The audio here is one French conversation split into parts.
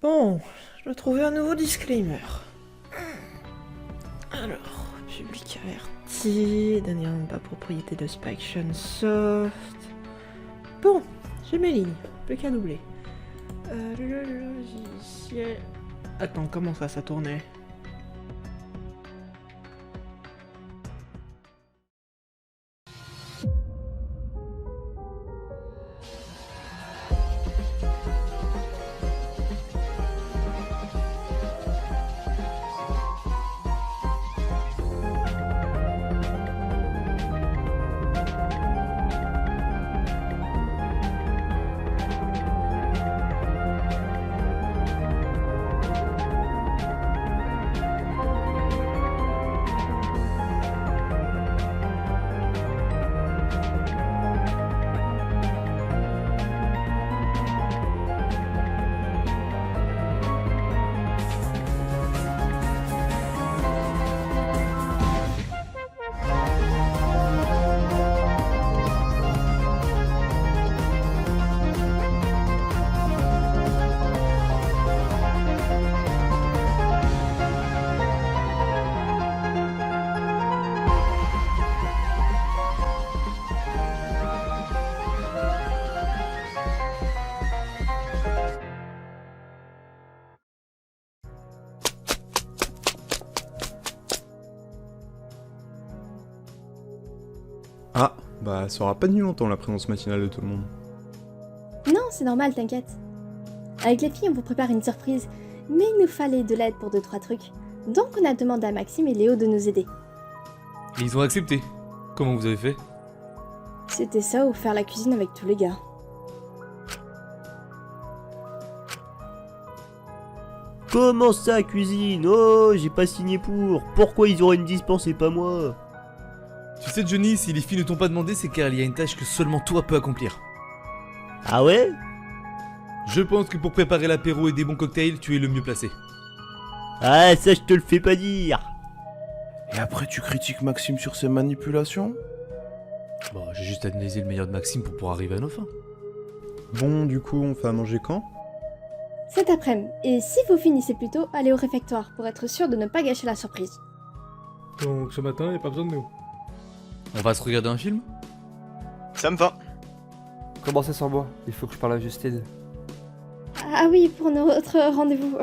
Bon, je dois trouver un nouveau disclaimer. Alors, public averti, donner pas propriété de Spaction Soft. Bon, j'ai mes lignes, plus qu'à doubler. Le logiciel... Attends, comment ça tournait? Ah, bah ça aura pas tenu longtemps la présence matinale de tout le monde. Non, c'est normal, t'inquiète. Avec les filles, on vous prépare une surprise, mais il nous fallait de l'aide pour 2-3 trucs. Donc on a demandé à Maxime et Léo de nous aider. Et ils ont accepté. Comment vous avez fait? C'était ça ou faire la cuisine avec tous les gars. Comment ça, cuisine? Oh, j'ai pas signé pour. Pourquoi ils auraient une dispense et pas moi? Tu sais Johnny, si les filles ne t'ont pas demandé, c'est car il y a une tâche que seulement toi peux accomplir. Ah ouais? Je pense que pour préparer l'apéro et des bons cocktails, tu es le mieux placé. Ah, ça je te le fais pas dire. Et après tu critiques Maxime sur ses manipulations? Bon, j'ai juste analysé le meilleur de Maxime pour pouvoir arriver à nos fins. Bon, du coup, on fait à manger quand? Cet après-midi, et si vous finissez plus tôt, allez au réfectoire pour être sûr de ne pas gâcher la surprise. Donc ce matin, y a pas besoin de nous. On va se regarder un film? Ça me va. Comment ça sans moi? Il faut que je parle à Justine. Ah oui, pour notre rendez-vous,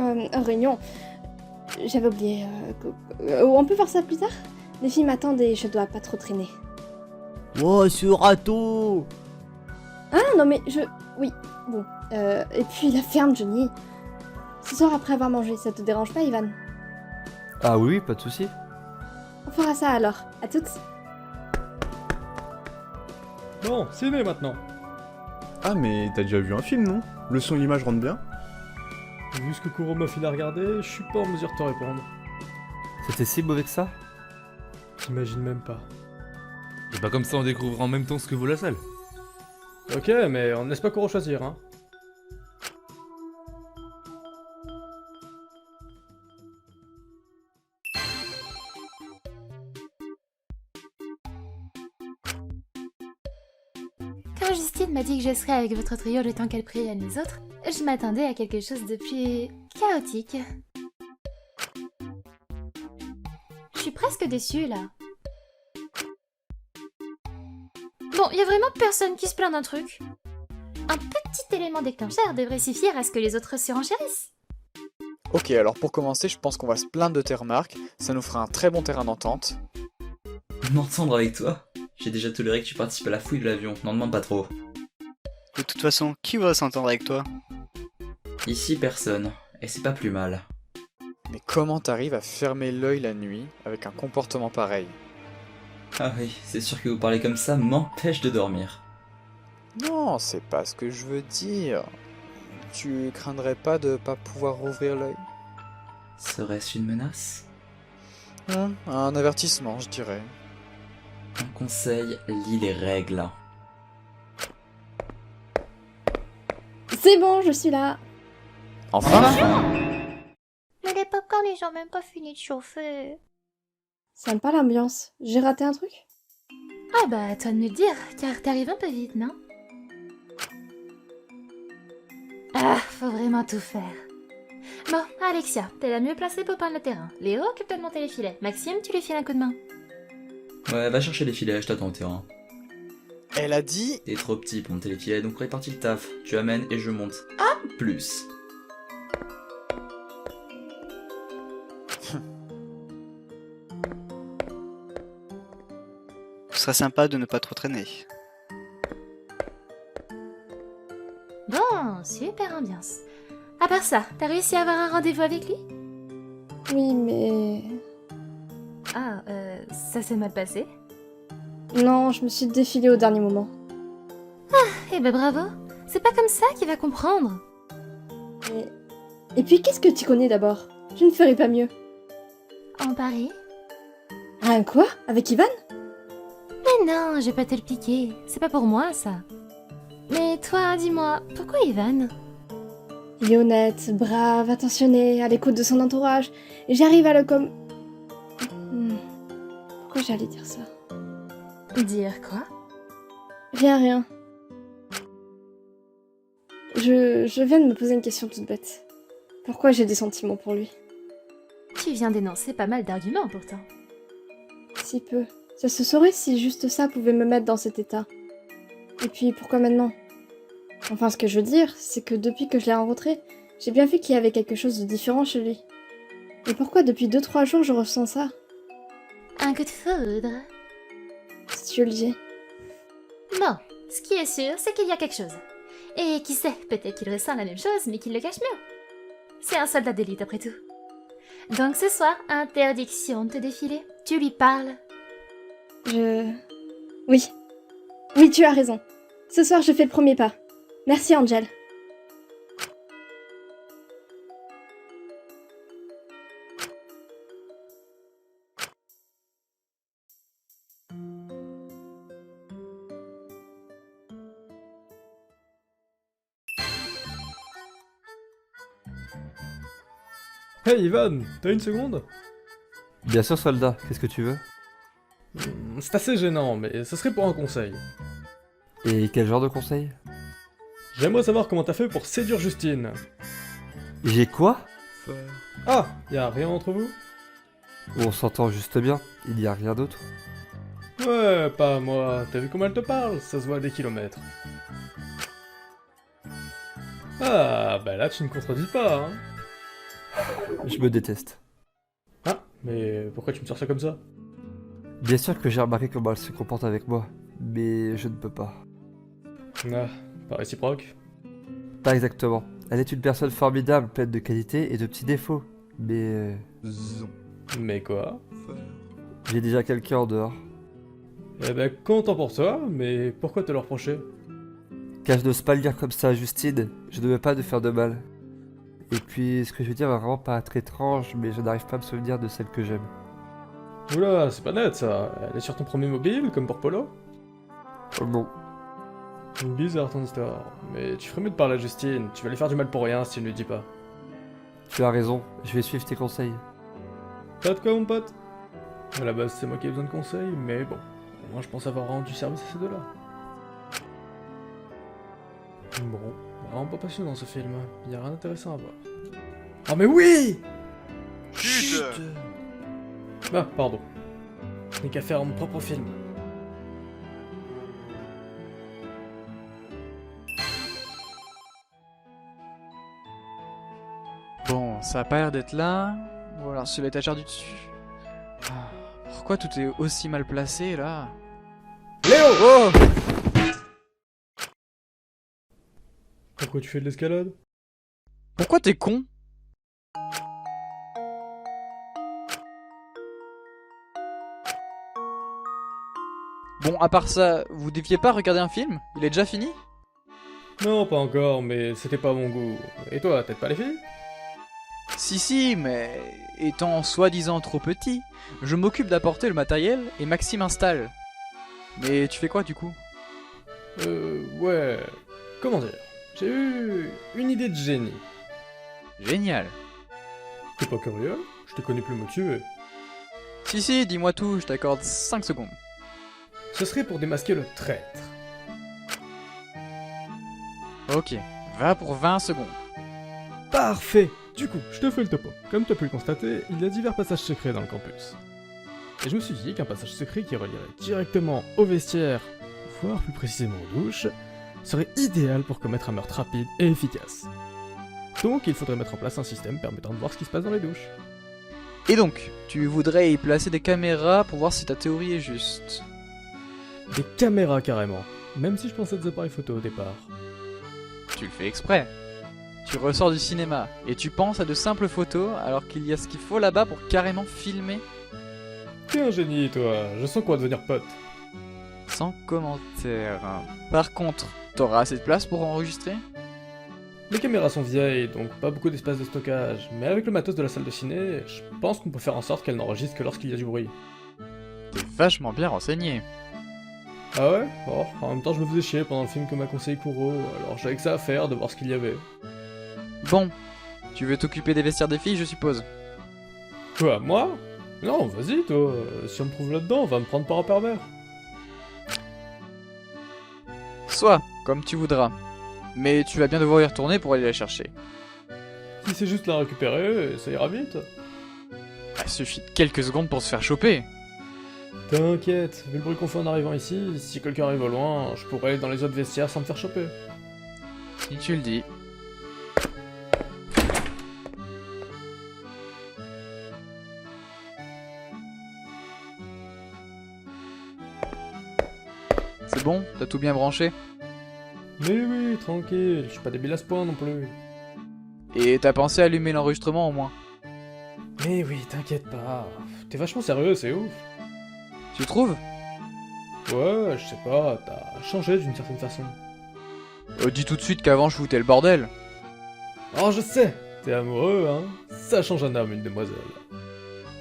réunion. J'avais oublié. On peut faire ça plus tard? Les filles m'attendent et je dois pas trop traîner. Oh, ce râteau! Ah non mais Oui, bon. Et puis la ferme, Johnny. Ce soir après avoir mangé, ça te dérange pas, Ivan? Ah oui, pas de souci. On fera ça alors. À toutes. Bon, ciné maintenant. Ah, mais t'as déjà vu un film, non? Le son et l'image rendent bien? Vu ce que Kuro m'a filé à regarder, je suis pas en mesure de te répondre. C'était si mauvais que ça? T'imagines même pas. Et bah comme ça on découvrira en même temps ce que vaut la salle. Ok, mais on ne laisse pas Kuro choisir, hein. Quand Justine m'a dit que je serais avec votre trio le temps qu'elle prévienne les autres, je m'attendais à quelque chose de plus chaotique. Je suis presque déçue là. Bon, y a vraiment personne qui se plaint d'un truc. Un petit élément déclencheur devrait suffire à ce que les autres se renchérissent. Ok, alors pour commencer, je pense qu'on va se plaindre de tes remarques. Ça nous fera un très bon terrain d'entente. M'entendre avec toi? J'ai déjà toléré que tu participes à la fouille de l'avion, n'en demande pas trop. De toute façon, qui va s'entendre avec toi? Ici, personne, et c'est pas plus mal. Mais comment t'arrives à fermer l'œil la nuit avec un comportement pareil? Ah oui, c'est sûr que vous parlez comme ça m'empêche de dormir. Non, c'est pas ce que je veux dire. Tu craindrais pas de pas pouvoir rouvrir l'œil? Serait-ce une menace? Un avertissement, je dirais. Un conseil, lis les règles. C'est bon, je suis là. Enfin? Mais les popcorn ils ont même pas fini de chauffer. Sympa l'ambiance. J'ai raté un truc? Ah bah à toi de me le dire, car t'arrives un peu vite, non? Ah, faut vraiment tout faire. Bon, Alexia, t'es la mieux placée pour prendre le terrain. Léo occupe-toi de monter les filets. Maxime, tu lui files un coup de main. Ouais, va chercher les filets, je t'attends au terrain. Elle a dit... T'es trop petit pour monter les filets, donc répartis le taf. Tu amènes et je monte. Ah, plus. Ce serait sympa de ne pas trop traîner. Bon, super ambiance. À part ça, t'as réussi à avoir un rendez-vous avec lui? Oui, mais... Ah, ça s'est mal passé? Non, je me suis défilée au dernier moment. Eh ben bravo. C'est pas comme ça qu'il va comprendre. Et puis, qu'est-ce que tu connais d'abord? Je ne ferais pas mieux. En Paris? Hein, quoi? Avec Ivan? Mais non, je vais pas te le piquer. C'est pas pour moi, ça. Mais toi, dis-moi, pourquoi Ivan? Il est honnête, brave, attentionné, à l'écoute de son entourage. Et j'arrive à le Pourquoi j'allais dire ça? Dire quoi? Rien. Je viens de me poser une question toute bête. Pourquoi j'ai des sentiments pour lui? Tu viens d'énoncer pas mal d'arguments, pourtant. Si peu. Ça se saurait si juste ça pouvait me mettre dans cet état. Et puis, pourquoi maintenant? Enfin, ce que je veux dire, c'est que depuis que je l'ai rencontré, j'ai bien vu qu'il y avait quelque chose de différent chez lui. Et pourquoi depuis 2-3 jours je ressens ça? Un coup de foudre. Si tu le dis. Bon, ce qui est sûr, c'est qu'il y a quelque chose. Et qui sait, peut-être qu'il ressent la même chose, mais qu'il le cache mieux. C'est un soldat d'élite, après tout. Donc ce soir, interdiction de te défiler. Tu lui parles. Oui, tu as raison. Ce soir, je fais le premier pas. Merci, Angel. Hey Ivan, t'as une seconde? Bien sûr, soldat, qu'est-ce que tu veux? C'est assez gênant, mais ce serait pour un conseil. Et quel genre de conseil? J'aimerais savoir comment t'as fait pour séduire Justine. J'ai quoi? Ah, y a rien entre vous? On s'entend juste bien, il n'y a rien d'autre. Ouais, pas moi. T'as vu comment elle te parle? Ça se voit à des kilomètres. Ah, bah là tu ne contredis pas, hein. Je me déteste. Ah, mais pourquoi tu me sors ça comme ça? Bien sûr que j'ai remarqué comment elle se comporte avec moi, mais je ne peux pas. Ah, pas réciproque. Pas exactement. Elle est une personne formidable, pleine de qualités et de petits défauts, mais... Mais quoi? j'ai déjà quelqu'un en dehors. Eh ben, content pour toi, mais pourquoi te le reprocher? Car je n'ose pas le dire comme ça à Justine, je ne veux pas de faire de mal. Et puis, ce que je veux dire va vraiment paraître étrange, mais je n'arrive pas à me souvenir de celle que j'aime. Oula, c'est pas net ça. Elle est sur ton premier mobile, comme pour Polo? Oh non. Bizarre ton histoire. Mais tu ferais mieux de parler à Justine, tu vas lui faire du mal pour rien si tu ne lui dis pas. Tu as raison, je vais suivre tes conseils. Pas de quoi mon pote? À la base c'est moi qui ai besoin de conseils, mais bon. Moi je pense avoir rendu service à ces deux-là. Bon, vraiment pas passionnant ce film, y a rien d'intéressant à voir. Ah mais oui! Chut! Ah, pardon. Je n'ai qu'à faire mon propre film. Bon, ça a pas l'air d'être là. Voilà, c'est l'étagère du dessus. Ah, pourquoi tout est aussi mal placé là? Léo! Oh! Pourquoi tu fais de l'escalade? Pourquoi t'es con? Bon, à part ça, vous deviez pas regarder un film? Il est déjà fini? Non, pas encore, mais c'était pas mon goût. Et toi, t'aides pas les filles? Si, mais étant soi-disant trop petit, je m'occupe d'apporter le matériel et Maxime installe. Mais tu fais quoi du coup? Ouais... Comment dire? J'ai eu une idée de génie. Génial. T'es pas curieux? Je te connais plus motivé. Si, dis-moi tout, je t'accorde 5 secondes. Ce serait pour démasquer le traître. Ok, va pour 20 secondes. Parfait! Du coup, je te fais le topo. Comme tu as pu le constater, il y a divers passages secrets dans le campus. Et je me suis dit qu'un passage secret qui relierait directement au vestiaire, voire plus précisément aux douches, serait idéal pour commettre un meurtre rapide et efficace. Donc il faudrait mettre en place un système permettant de voir ce qui se passe dans les douches. Et donc, tu voudrais y placer des caméras pour voir si ta théorie est juste. Des caméras carrément, même si je pensais des appareils photo au départ. Tu le fais exprès. Tu ressors du cinéma et tu penses à de simples photos alors qu'il y a ce qu'il faut là-bas pour carrément filmer. T'es un génie toi, je sens qu'on va devenir potes. Sans commentaire. Par contre, t'auras assez de place pour enregistrer? Les caméras sont vieilles, donc pas beaucoup d'espace de stockage, mais avec le matos de la salle de ciné, je pense qu'on peut faire en sorte qu'elle n'enregistre que lorsqu'il y a du bruit. T'es vachement bien renseigné. Ah ouais? Oh, en même temps je me faisais chier pendant le film que m'a conseillé Kuro, alors j'avais que ça à faire de voir ce qu'il y avait. Bon, tu veux t'occuper des vestiaires des filles, je suppose? Quoi, moi? Non, vas-y toi, si on me trouve là-dedans, on va me prendre pour un pervers. Soit, comme tu voudras. Mais tu vas bien devoir y retourner pour aller la chercher. Si c'est juste la récupérer, ça ira vite. Il suffit de quelques secondes pour se faire choper. T'inquiète, vu le bruit qu'on fait en arrivant ici, si quelqu'un arrive au loin, je pourrais aller dans les autres vestiaires sans me faire choper. Si tu le dis. C'est bon? T'as tout bien branché? Mais oui, tranquille, je suis pas débile à ce point non plus. Et t'as pensé à allumer l'enregistrement au moins? Mais oui, t'inquiète pas, t'es vachement sérieux, c'est ouf. Tu trouves? Ouais, je sais pas, t'as changé d'une certaine façon. Dis tout de suite qu'avant je foutais le bordel. Oh, je sais, t'es amoureux, hein. Ça change un homme, une demoiselle.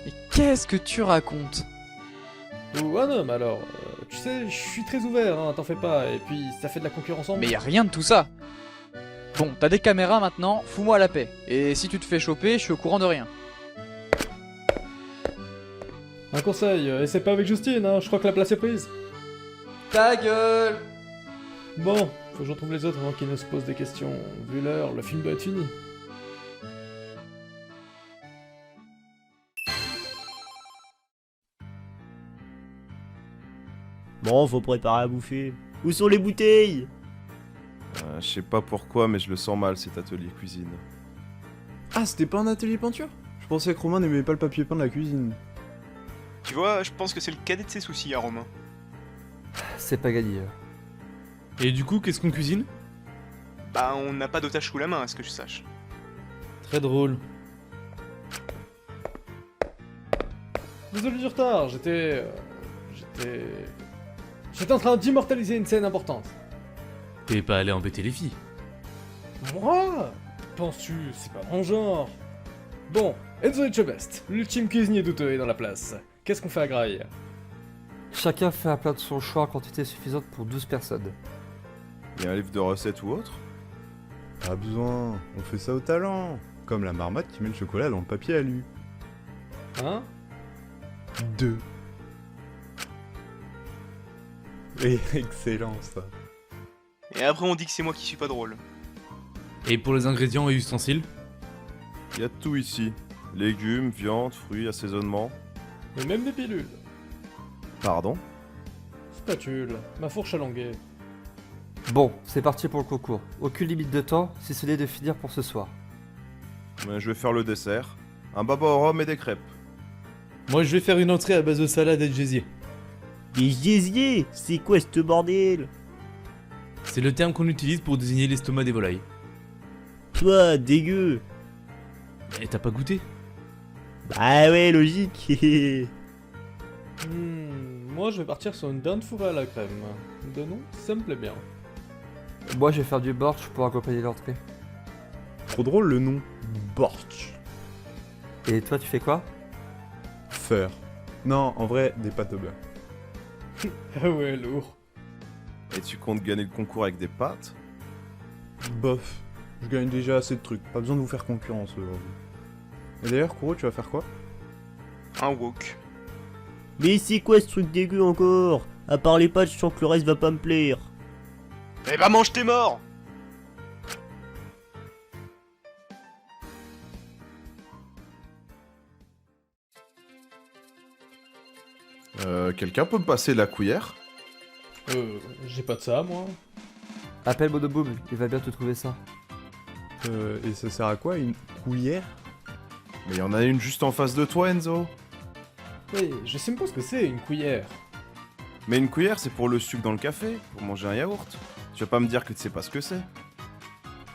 Et qu'est-ce que tu racontes? Ou un homme alors. Tu sais, je suis très ouvert, hein, t'en fais pas, et puis ça fait de la concurrence en Mais y a rien de tout ça. Bon, t'as des caméras maintenant, fous-moi la paix. Et si tu te fais choper, je suis au courant de rien. Un conseil, essaie pas avec Justine, hein, je crois que la place est prise. Ta gueule! Bon, faut que je retrouve les autres avant qu'ils ne se posent des questions. Vu l'heure, le film doit être fini. Bon, faut préparer à bouffer. Où sont les bouteilles? Je sais pas pourquoi, mais je le sens mal cet atelier cuisine. Ah, c'était pas un atelier peinture? Je pensais que Romain n'aimait pas le papier peint de la cuisine. Tu vois, je pense que c'est le cadet de ses soucis à Romain. C'est pas gagné. Et du coup, qu'est-ce qu'on cuisine? Bah, on n'a pas d'otage sous la main, à ce que je sache. Très drôle. Désolé du retard, j'étais en train d'immortaliser une scène importante. T'es pas allé embêter les filles? Moi? Penses-tu, c'est pas mon genre. Bon, Enzo Etchebest, l'ultime cuisinier douteux est dans la place. Qu'est-ce qu'on fait à Graille? Chacun fait un plat de son choix en quantité suffisante pour 12 personnes. Y a un livre de recettes ou autre? Pas besoin, on fait ça au talent. Comme la marmotte qui met le chocolat dans le papier alu. Hein? 2. Et excellent ça. Et après, on dit que c'est moi qui suis pas drôle. Et pour les ingrédients et ustensiles? Y a de tout ici. Légumes, viande, fruits, assaisonnement. Et même des pilules. Pardon? Spatule, ma fourche à longuet. Bon, c'est parti pour le concours. Aucune limite de temps, si ce n'est de finir pour ce soir. Je vais faire le dessert. Un baba au rhum et des crêpes. Moi, je vais faire une entrée à base de salade et de gésier. Des gésiers? C'est quoi ce bordel? C'est le terme qu'on utilise pour désigner l'estomac des volailles. Toi, dégueu. Et t'as pas goûté? Bah ouais, logique. Moi je vais partir sur une dinde fourrée à la crème. De nom, ça me plaît bien. Moi, je vais faire du borsch pour accompagner l'entrée. Trop drôle le nom. Borch. Et toi, tu fais quoi? Faire. Non, en vrai, des pâtes au beurre. Ah ouais, lourd. Et tu comptes gagner le concours avec des pâtes? Bof. Je gagne déjà assez de trucs, pas besoin de vous faire concurrence aujourd'hui. Et d'ailleurs, Kuro, tu vas faire quoi? Un wok. Mais c'est quoi ce truc dégueu encore? À part les pâtes, je sens que le reste va pas me plaire. Eh bah mange tes morts! Quelqu'un peut me passer la cuillère? J'ai pas de ça, moi. Appelle Monoboom, il va bien te trouver ça. Et ça sert à quoi, une cuillère? Mais y en a une juste en face de toi, Enzo. Oui, je sais même pas ce que c'est, une cuillère. Mais une cuillère, c'est pour le sucre dans le café, pour manger un yaourt. Tu vas pas me dire que tu sais pas ce que c'est.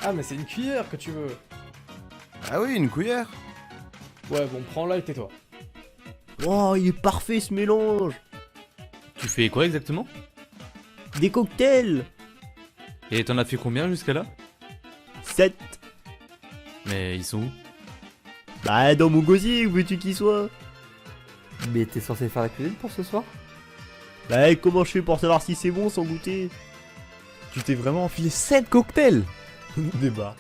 Ah, mais c'est une cuillère que tu veux. Ah oui, une cuillère. Ouais, bon, prends-la et tais-toi. Oh, il est parfait ce mélange. Tu fais quoi exactement? Des cocktails. Et t'en as fait combien jusqu'à là? 7. Mais ils sont où? Bah, dans mon gosier, où veux-tu qu'il soit? Mais t'es censé faire la cuisine pour ce soir? Bah, comment je fais pour savoir si c'est bon sans goûter? Tu t'es vraiment enfilé 7 cocktails? Débat.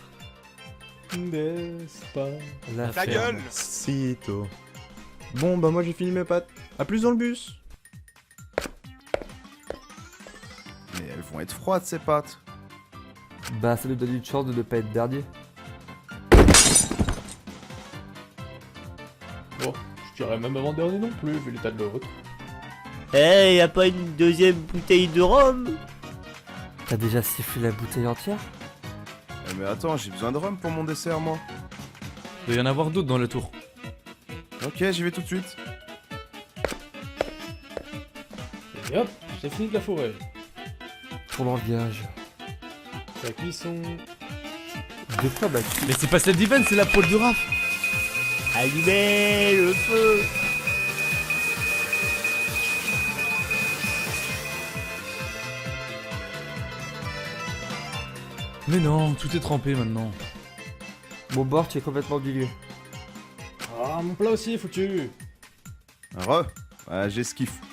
N'est-ce pas? Ta gueule! Sito. Bon, bah moi j'ai fini mes pâtes. À plus dans le bus. Mais elles vont être froides, ces pâtes. Bah, ça nous donne une chance de ne pas être dernier. Bon, je dirais même avant-dernier non plus, vu l'état de l'autre. Eh, y'a pas une deuxième bouteille de rhum? T'as déjà sifflé la bouteille entière? Mais attends, j'ai besoin de rhum pour mon dessert, moi. Il doit y en avoir d'autres dans le tour. Ok, j'y vais tout de suite. Et hop, j'ai fini de la forêt. Pour l'engagage. La cuisson. De quoi battu? Mais c'est pas cette event, c'est la poêle de Raph. Allumez le feu. Mais non, tout est trempé maintenant. Mon bord est complètement dilué. Ah, mon plat aussi est foutu. Ouais, j'ai ce qu'il faut.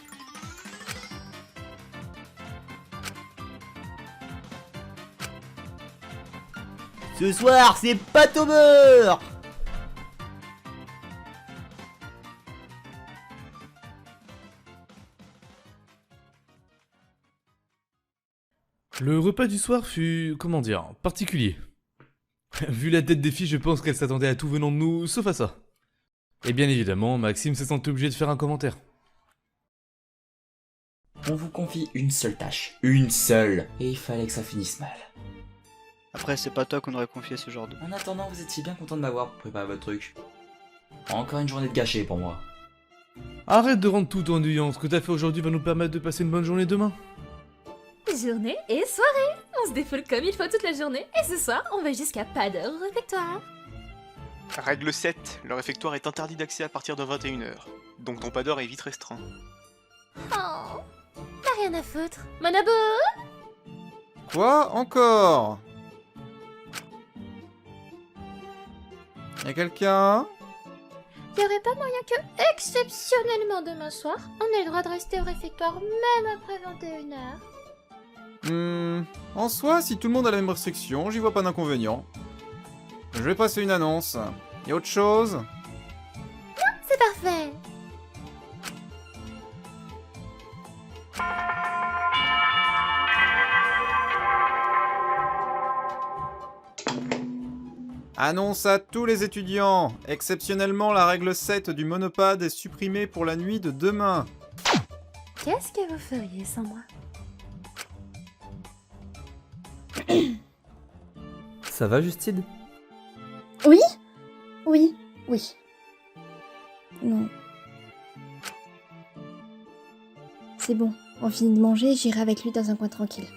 Ce soir, c'est pâte au beurre. Le repas du soir fut, comment dire, particulier. Vu la tête des filles, je pense qu'elles s'attendaient à tout venant de nous, sauf à ça. Et bien évidemment, Maxime s'est senti obligé de faire un commentaire. On vous confie une seule tâche. Une seule. Et il fallait que ça finisse mal. Après, c'est pas toi qu'on aurait confié ce genre de... En attendant, vous étiez bien content de m'avoir pour préparer votre truc. Encore une journée de gâchée pour moi. Arrête de rendre tout ennuyant, ce que t'as fait aujourd'hui va nous permettre de passer une bonne journée demain. Journée et soirée. On se défoule comme il faut toute la journée. Et ce soir, on va jusqu'à pas d'heure au réfectoire. Règle 7, le réfectoire est interdit d'accès à partir de 21h. Donc ton pas d'heure est vite restreint. Oh, t'as rien à foutre. Monabo! Quoi encore? Y'a quelqu'un? Y'aurait pas moyen que, exceptionnellement demain soir, on ait le droit de rester au réfectoire même après 21h? En soi, si tout le monde a la même restriction, j'y vois pas d'inconvénient. Je vais passer une annonce. Y'a autre chose? Non, c'est parfait. Annonce à tous les étudiants. Exceptionnellement, la règle 7 du monopade est supprimée pour la nuit de demain. Qu'est-ce que vous feriez sans moi? Ça va, Justine? Oui? Oui, oui. Non. C'est bon, on finit de manger et j'irai avec lui dans un coin tranquille.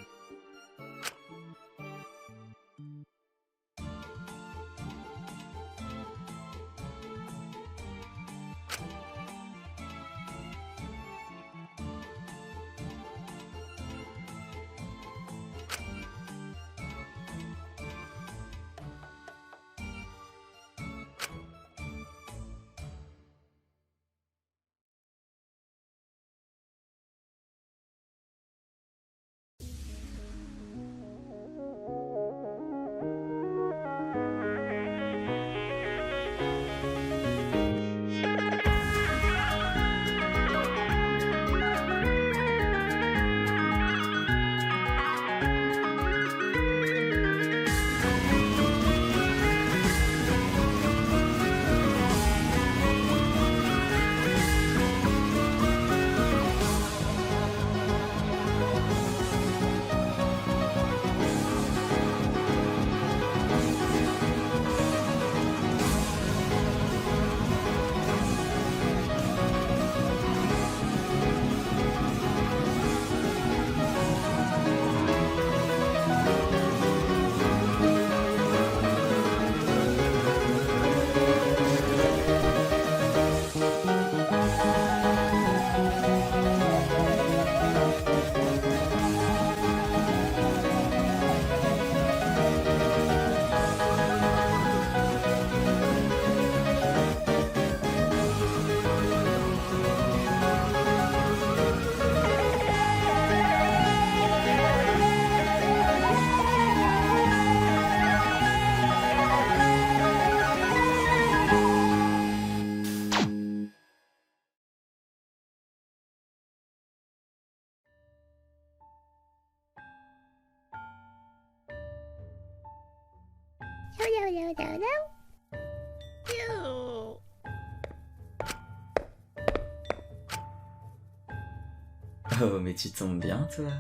Oh, mais tu tombes bien, toi.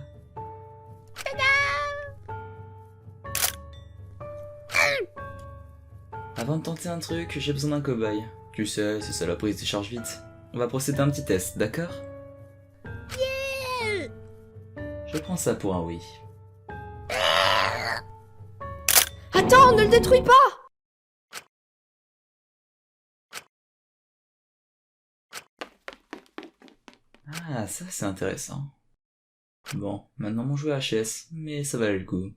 Avant de tenter un truc, j'ai besoin d'un cobaye. Tu sais, c'est ça la prise des charges vite. On va procéder à un petit test, d'accord? Je prends ça pour un oui. Attends, ne le détruis pas! Ah, ça c'est intéressant. Bon, maintenant mon jouet HS, mais ça valait le coup.